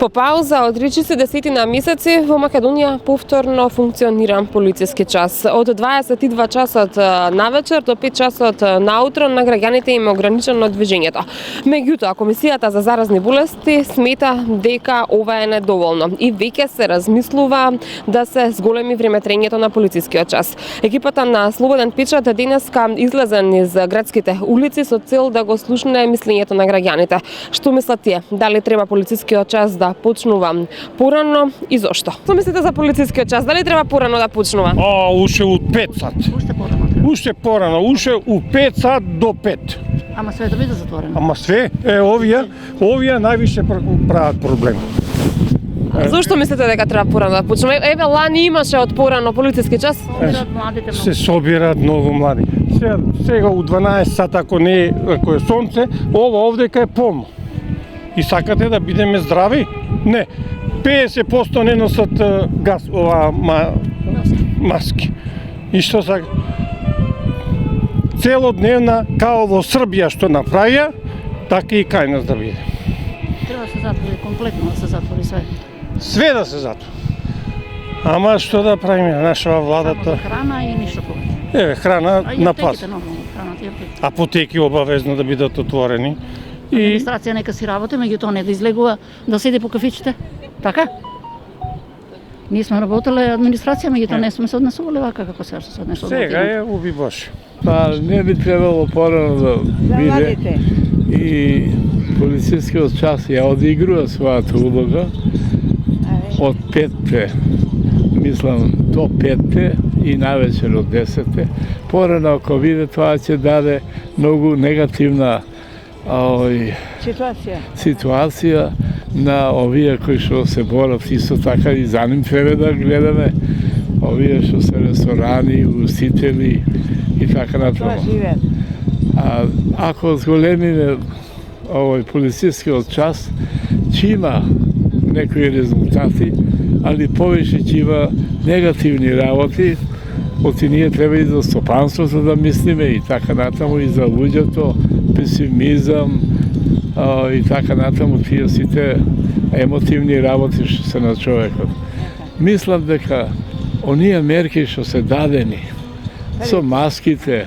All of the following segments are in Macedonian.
По пауза од речиси десетина месеци во Македонија повторно функционира полициски час. Од 22 часот навечер до 5 часот наутро на граѓаните им е ограничено движењето. Меѓутоа, Комисијата за заразни болести смета дека ова е недоволно и веќе се размислува да се зголеми времетрењето на полицискиот час. Екипата на Слободен печат денеска излезе низ градските улици со цел да го слушне мислењето на граѓаните. Што мислат тие? Дали треба полицискиот час да почнува порано и зошто? Што мислите за полицискиот час? Дали треба порано да почнува? Уште од 5 сат. Уште порано, уште у 5 сат до 5. Ама све да биде затворено. Ама све, овие највише прават проблем. Зошто мислите дека треба порано да почнува? Еве лани имаше од порано полициски час. Се собираат многу млади. Сега у 12 сат ако е сонце, ова овдека е полно. И сакате да бидеме здрави? Не. 50% не носат газ, маски. И што сака? Целодневна, као во Србија што направија, така и кај нас да биде. Треба да се затвори, комплетно да се затвори све. Све да се затвори. Ама што да правиме, нашава владата? Само за храна и ништо повеќе. Еве, храна на пас. Храната и аптеките. Апотеки обавезно да бидат отворени. И Администрација нека си работи, меѓутоа не да излегува да седи по кафичите. Така? Ние сме работеле администрација, меѓутоа не сме се однесувале вака како сега што се однесуваме. сега е уби Боже. Па не би требало порано да биде и полицискиот час ја одигрува својата улога од 5-те, мислам до 5-те и навечер од 10-те. Порано ако биде тоа ќе даде многу негативна ситуација на овие кои што се борат исто така и за ним треба да гледаме овие што се ресторани, ugostители и така натаму. Ако зголемиме овој полицискиот час, ќе има некои резултати, али повеќе ќе има негативни работи, оти ние треба и за стопанството да мислиме и така натаму и за луѓето, песимизам и така натаму тие сите емотивни работи што се на човекот. Мислам дека оние мерки што се дадени со маските,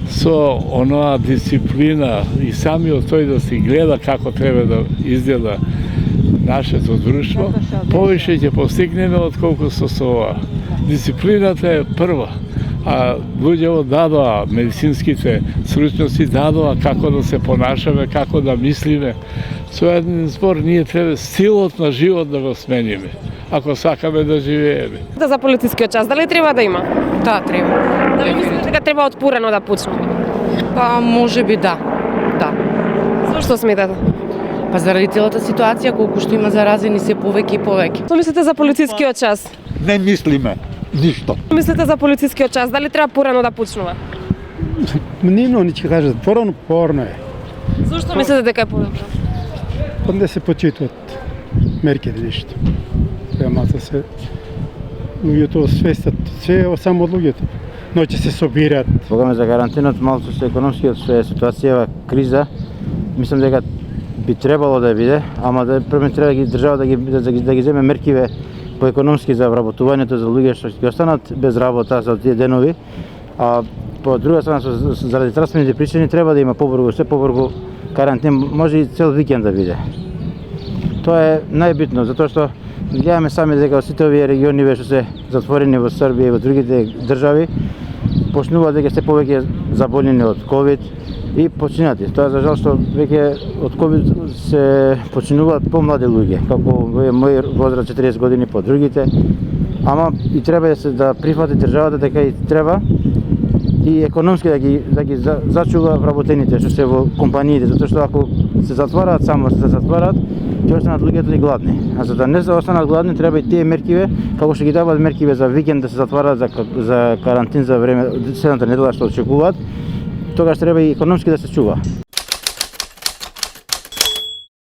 со онаа дисциплина и самиот тој да си гледа како треба да изгледа нашето друштво, повеќе ќе постигнеме отколку со ова. Дисциплината е прва, а луѓето дадоа, медицинските стручности дадоа како да се понашаме, како да мислиме. Со еден збор ние треба стилот на живот да го смениме, ако сакаме да живееме. За полицискиот час, дали треба да има? Да, треба. Дали мислите дека треба од порано да почнува? Па може би да. Да. Зошто сметате? Па заради целата ситуација колку што има заразени се повеќе и повеќе. Што мислите за полицискиот час? Не мислиме ништо. Што мислите за полицискиот час? Дали треба порано да почнува? Нино ни ќе кажат, порано е. Зошто мислите дека е порано? Да се почитуваат мерките нешто. Ама се луѓето свестат, се само од луѓето. Ноќе се собираат. Богаме за карантинот, малку со економскиот ситуација, криза, мислам дека би требало да биде, ама да прво треба да ги држава да ги земе меркиве по економски за вработувањето за луѓе што ќе останат без работа за тие денови, а по друга страна заради здравствените причини треба да има се побрзо карантин, може и цел викенд да биде. Тоа е најбитно, затоа што гледаме сами дека сите овие региони што се затворени во Србија и во другите држави, почнуваат дека се повеќе заболени од ковид и починати. Тоа за жал што веќе од ковид се починуваат помлади луѓе, како мој возраст 40 години по другите. Ама и треба да прифати државата дека и треба и економски да ги зачува вработените што се во компаниите, затоа што ако се затвораат само се затвораат, ќе останат луѓето и гладни. А за да не се останат гладни, треба и тие меркиве, како што ги даваат меркиве за викенд да се затвораат за карантин за време следната недела што очекуваат, тогаш треба и економски да се чува.